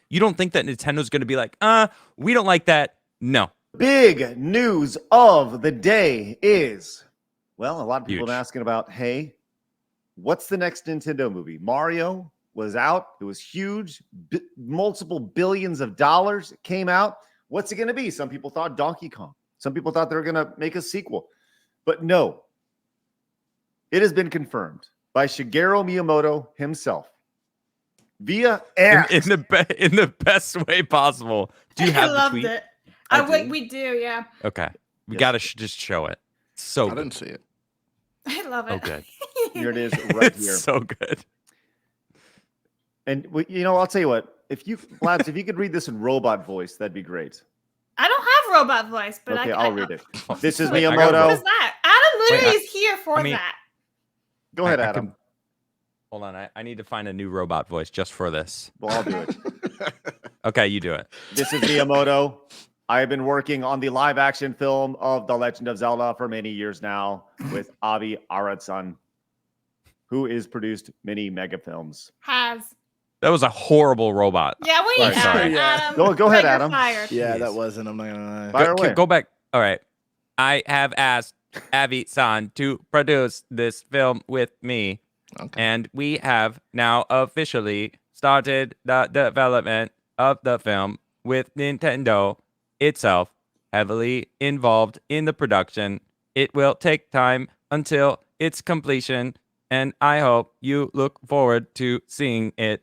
You don't think that Nintendo's going to be like, we don't like that. No. Big news of the day is, well, a lot of people have been Huge. asking about, hey, what's the next Nintendo movie? Mario was out. It was huge. Multiple billions of dollars. It came out. What's it going to be? Some people thought Donkey Kong. Some people thought they were going to make a sequel. But no. It has been confirmed by Shigeru Miyamoto himself via X. In the best way possible. Do you have the tweet? It. We do, yeah. Okay. We got to just show it. So I didn't see it. I love it. Oh, good. Here it is right here. It's so good. And, I'll tell you what. If you could read this in robot voice, that'd be great. I don't have robot voice, but okay, I'll read it. This is Wait, Miyamoto. What is that? Adam literally is here for that. Go ahead, Adam. Hold on. I need to find a new robot voice just for this. Well, I'll do it. Okay, you do it. This is Miyamoto. I have been working on the live-action film of The Legend of Zelda for many years now with Avi Arad, who has produced many mega films. That was a horrible robot. Yeah, sorry. Adam. Go ahead, Adam. Fired. Yeah, that wasn't. I'm not gonna lie. Fire away. Go back. All right. I have asked Avi-san to produce this film with me. Okay. And we have now officially started the development of the film with Nintendo itself heavily involved in the production. It will take time until its completion, and I hope you look forward to seeing it.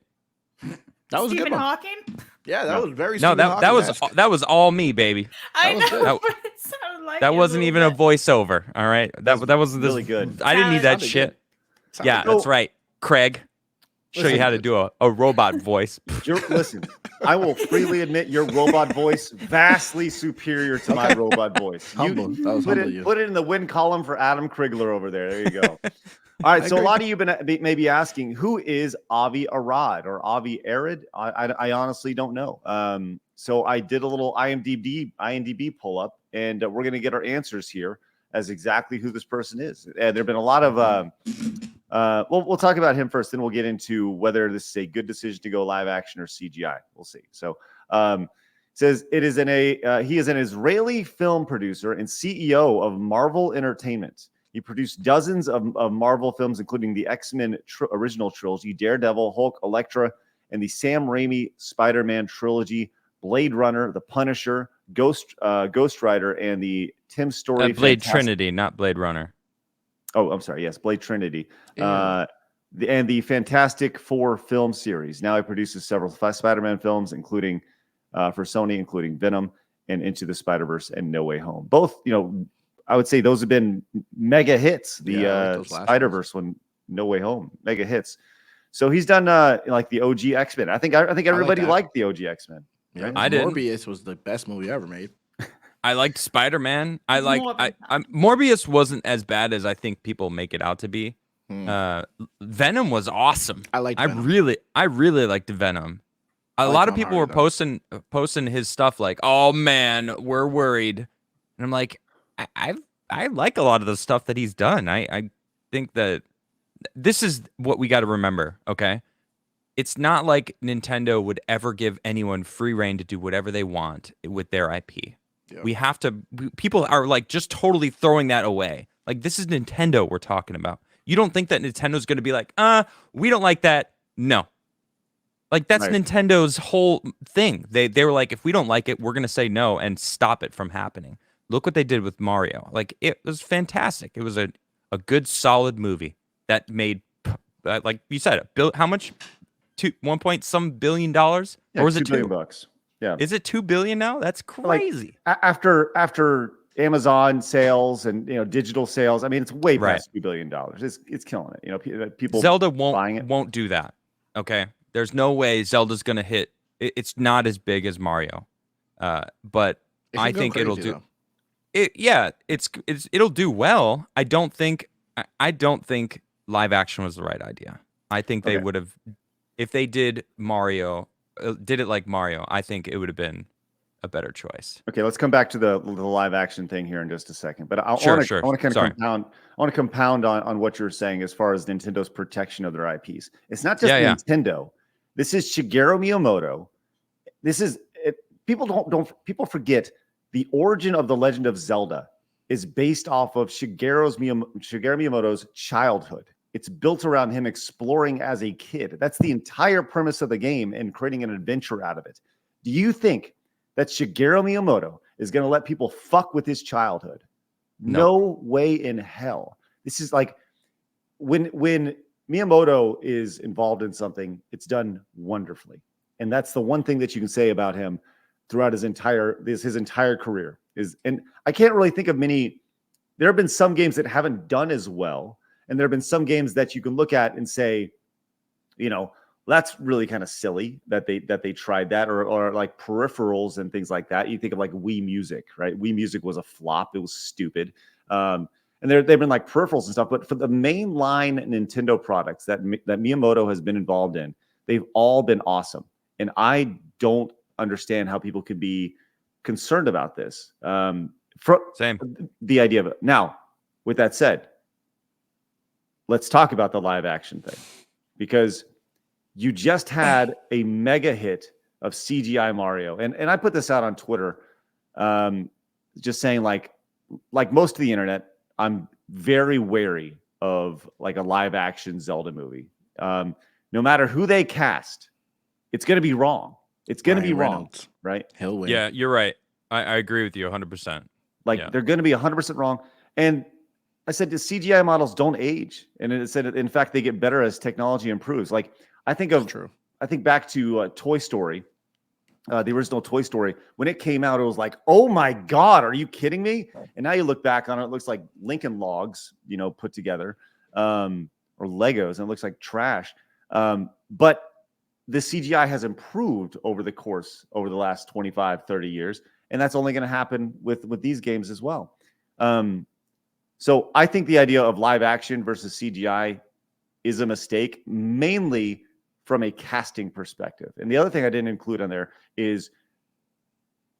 That was Stephen a good one. Hawking? Yeah, that was very. No, Stephen that was all me, baby. I was know, good. but it sounded like That it wasn't little even a bit. voiceover. All right, that was really good. I didn't need that Sounded shit. good. Sounded Yeah, good. that's right, Craig. Show you how to do a robot voice. Listen, I will freely admit your robot voice vastly superior to my robot voice. Humble. That was put humble it, you. put it in the win column for Adam Krigler over there. There you go. All right, so a lot of you may be asking, who is Avi Arad or Avi Arad? I honestly don't know. So I did a little IMDb pull up, and we're going to get our answers here as exactly who this person is. There have been a lot of we'll talk about him first, then we'll get into whether this is a good decision to go live action or CGI. We'll see. So it says he is an Israeli film producer and CEO of Marvel Entertainment. He produced dozens of Marvel films, including the X-Men original trilogy, Daredevil, Hulk, Elektra, and the Sam Raimi Spider-Man trilogy, Blade Runner, The Punisher, Ghost Rider, and the Tim Story. Blade Trinity, not Blade Runner. Oh, I'm sorry. Yes, Blade Trinity. Yeah. And the Fantastic Four film series. Now he produces several Spider-Man films, including for Sony, including Venom and Into the Spider-Verse and No Way Home. Both, I would say those have been mega hits. The Spider-Verse one, No Way Home, mega hits. So he's done like the OG X-Men. I think everybody liked the OG X-Men. Yeah, Right? I did. Morbius was the best movie ever made. I liked Spider-Man. Morbius wasn't as bad as I think people make it out to be. Venom was awesome. I liked Venom. I really liked Venom. A lot of people were posting his stuff like, "Oh man, we're worried," and I'm like, I like a lot of the stuff that he's done. I think that this is what we got to remember. Okay, it's not like Nintendo would ever give anyone free reign to do whatever they want with their IP. Yep. We have to. People are like just totally throwing that away. Like, this is Nintendo we're talking about. You don't think that Nintendo's going to be like, we don't like that. No. Like, that's right. Nintendo's whole thing. They were like, if we don't like it, we're going to say no and stop it from happening. Look what they did with Mario. Like, it was fantastic. It was a good, solid movie that made, like you said, how much? 1 point some $billion? Yeah, or was it $2 billion? Yeah. Is it $2 billion now? That's crazy. Like, after Amazon sales and digital sales, I mean, it's way past $2 billion. It's killing it. People Zelda buying it. won't do that. Okay, there's no way Zelda's gonna hit. It's not as big as Mario, but I think it'll do. It'll do well. I don't think live action was the right idea. I think they would have, if they did it like Mario, I think it would have been a better choice. Okay, let's come back to the live action thing here in just a second. But I want to compound on what you're saying as far as Nintendo's protection of their IPs. It's not just Nintendo. This is Shigeru Miyamoto this is it, people forget the origin of the Legend of Zelda is based off of Shigeru Miyamoto's childhood. It's built around him exploring as a kid. That's the entire premise of the game and creating an adventure out of it. Do you think that Shigeru Miyamoto is going to let people fuck with his childhood? No way in hell. This is like when Miyamoto is involved in something, it's done wonderfully. And that's the one thing that you can say about him throughout his entire career and I can't really think of many. There have been some games that haven't done as well. And there have been some games that you can look at and say, that's really kind of silly that they tried that, or like peripherals and things like that. You think of like Wii Music, right? Wii Music was a flop. It was stupid. And they've been like peripherals and stuff. But for the mainline Nintendo products that Miyamoto has been involved in, they've all been awesome. And I don't understand how people could be concerned about this. Same. The idea of it. Now, with that said, let's talk about the live action thing, because you just had a mega hit of CGI Mario. And I put this out on Twitter, just saying like most of the internet, I'm very wary of like a live action Zelda movie. No matter who they cast, it's going to be wrong. It's going to be wrong, right? He'll win. Yeah, you're right. I agree with you 100%. They're going to be 100% wrong. And I said the CGI models don't age, and it said in fact they get better as technology improves. Like I think back to Toy Story, the original Toy Story. When it came out, it was like, oh my God, are you kidding me? And now you look back on it, it looks like Lincoln Logs, put together, or Legos, and it looks like trash. But the CGI has improved over the last 25, 30 years. And that's only going to happen with these games as well. So I think the idea of live action versus CGI is a mistake, mainly from a casting perspective. And the other thing I didn't include on there is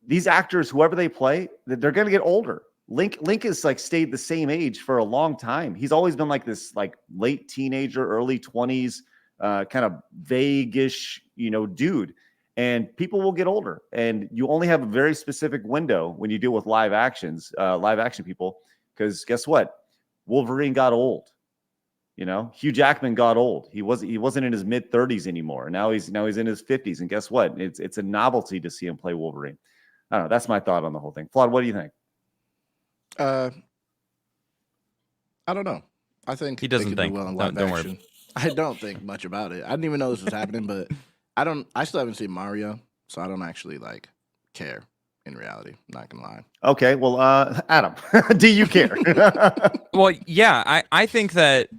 these actors, whoever they play, they're going to get older. Link has like stayed the same age for a long time. He's always been like this like late teenager, early 20s, kind of vague-ish, dude. And people will get older, and you only have a very specific window when you deal with live action people, because guess what? Wolverine got old. Hugh Jackman got old. He wasn't in his mid 30s anymore. Now he's in his 50s, and guess what? It's a novelty to see him play Wolverine. I don't know. That's my thought on the whole thing. Flawed, what do you think? I don't know. I think he doesn't think. Well in live don't action. worry. I don't think much about it. I didn't even know this was happening, but I still haven't seen Mario, so I don't actually like care in reality. I'm not gonna lie. Okay, well, Adam, do you care? Well, yeah, I think that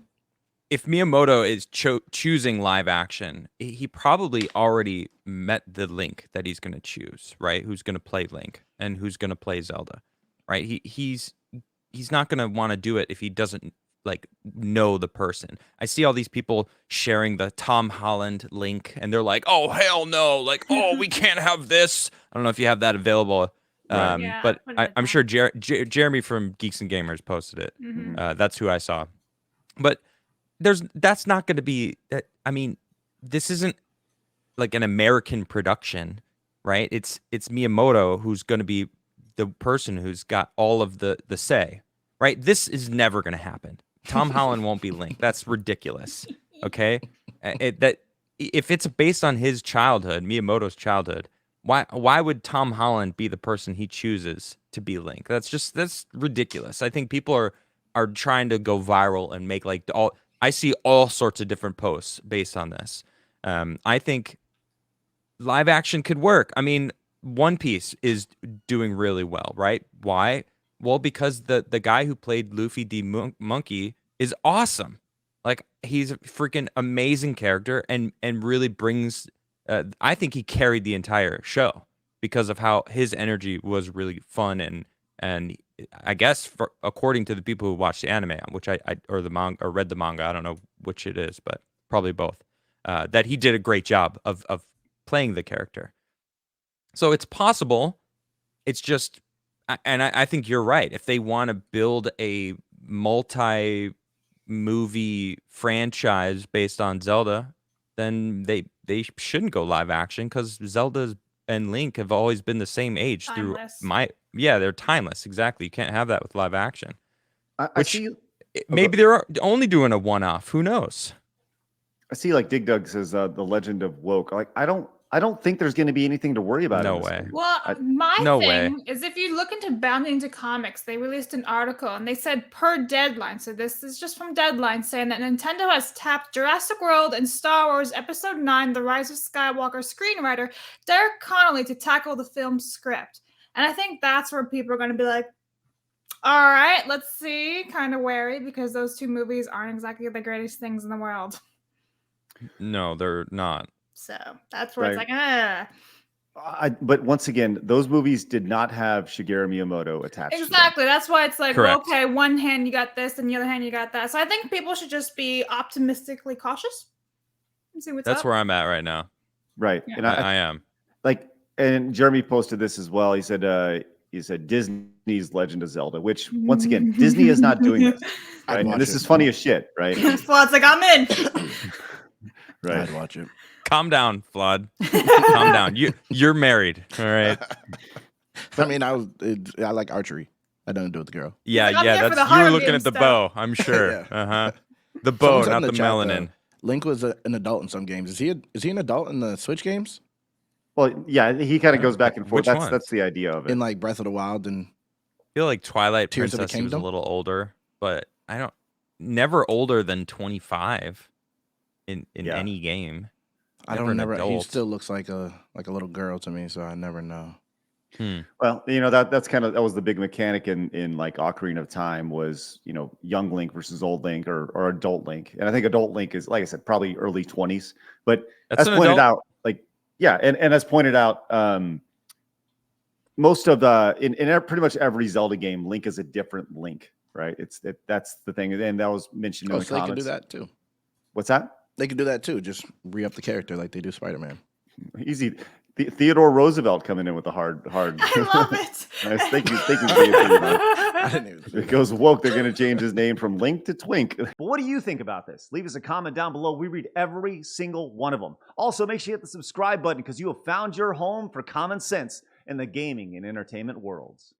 if Miyamoto is choosing live action, he probably already met the Link that he's going to choose, right? Who's going to play Link and who's going to play Zelda, right? He's not going to want to do it if he doesn't like know the person. I see all these people sharing the Tom Holland Link, and they're like, "Oh hell no!" Like, "Oh, we can't have this." I don't know if you have that available, Right. Yeah, but what is I'm that? sure Jeremy from Geeks and Gamers posted it. Mhm. That's who I saw. But that's not going to be. I mean, this isn't like an American production, right? It's Miyamoto who's going to be the person who's got all of the say, right? This is never going to happen. Tom Holland won't be Link. That's ridiculous. Okay, that if it's based on his childhood, Miyamoto's childhood, why would Tom Holland be the person he chooses to be Link? That's ridiculous. I think people are trying to go viral and make like all. I see all sorts of different posts based on this. I think live action could work. I mean, One Piece is doing really well, right? Why? Well, because the guy who played Luffy the Monkey is awesome. Like, he's a freaking amazing character and really brings. I think he carried the entire show because of how his energy was really fun and I guess according to the people who watched the anime, which I or the manga or read the manga, I don't know which it is, but probably both. That he did a great job of playing the character. So it's possible. It's just, and I think you're right. If they want to build a multi-movie franchise based on Zelda, then they shouldn't go live action because Zelda is and Link have always been the same age Timeless. they're timeless. Exactly. You can't have that with live action. I Which see. maybe they're only doing a one-off. Who knows? I see. Like Dig Dug says, the Legend of Woke. Like I don't think there's going to be anything to worry about. No in this way. movie. Well, my No thing way. is if you look into Bounding to Comics, they released an article and they said per deadline. So this is just from Deadline saying that Nintendo has tapped Jurassic World and Star Wars Episode 9, The Rise of Skywalker screenwriter Derek Connolly to tackle the film's script. And I think that's where people are going to be like, all right, let's see, kind of wary because those two movies aren't exactly the greatest things in the world. No, they're not. So that's where it's Right. like, But once again, those movies did not have Shigeru Miyamoto attached to them. Exactly. That's why it's like, Correct. well, okay, one hand you got this, and the other hand you got that. So I think people should just be optimistically cautious and see what's That's up. where I'm at right now. Right. Yeah. And I am. like, and Jeremy posted this as well. He said Disney's Legend of Zelda, which once again, Disney is not doing this. I'd Right. watch And this it. is funny as shit, right? Flood's like, I'm in. Right. I'd watch it. Calm down, Flood. Calm down. You're married. All right. I mean, I like archery. I don't do it with the girl. Yeah, like, I'm yeah. here for That's the you horror were looking game at the stuff. bow. I'm sure. Yeah. Uh-huh. The bow, Someone said not in the the chat, melanin. Link was an adult in some games. Is he an adult in the Switch games? Well, yeah, he kind of goes back and forth. Which ones? That's the idea of it. In like Breath of the Wild and I feel like Twilight Tears of the Princess he was a Kingdom? little older, but never older than 25 in Yeah. any game. I Never don't an never. He adult. still looks like a little girl to me, so I never know. Well, that was the big mechanic in like Ocarina of Time was, young Link versus old Link or adult Link. And I think adult Link is, like I said, probably early 20s. But That's as an pointed adult? out, and as pointed out, most of pretty much every Zelda game, Link is a different Link, right? That's the thing. And that was mentioned in Oh, the so they comments. can do that too. What's that? They can do that too. Just re-up the character like they do Spider-Man. Easy. Theodore Roosevelt coming in with the hard. I love it. Nice. Thank you, Theodore. I didn't even. If it goes woke, they're going to change his name from Link to Twink. But what do you think about this? Leave us a comment down below. We read every single one of them. Also, make sure you hit the subscribe button because you have found your home for common sense in the gaming and entertainment worlds.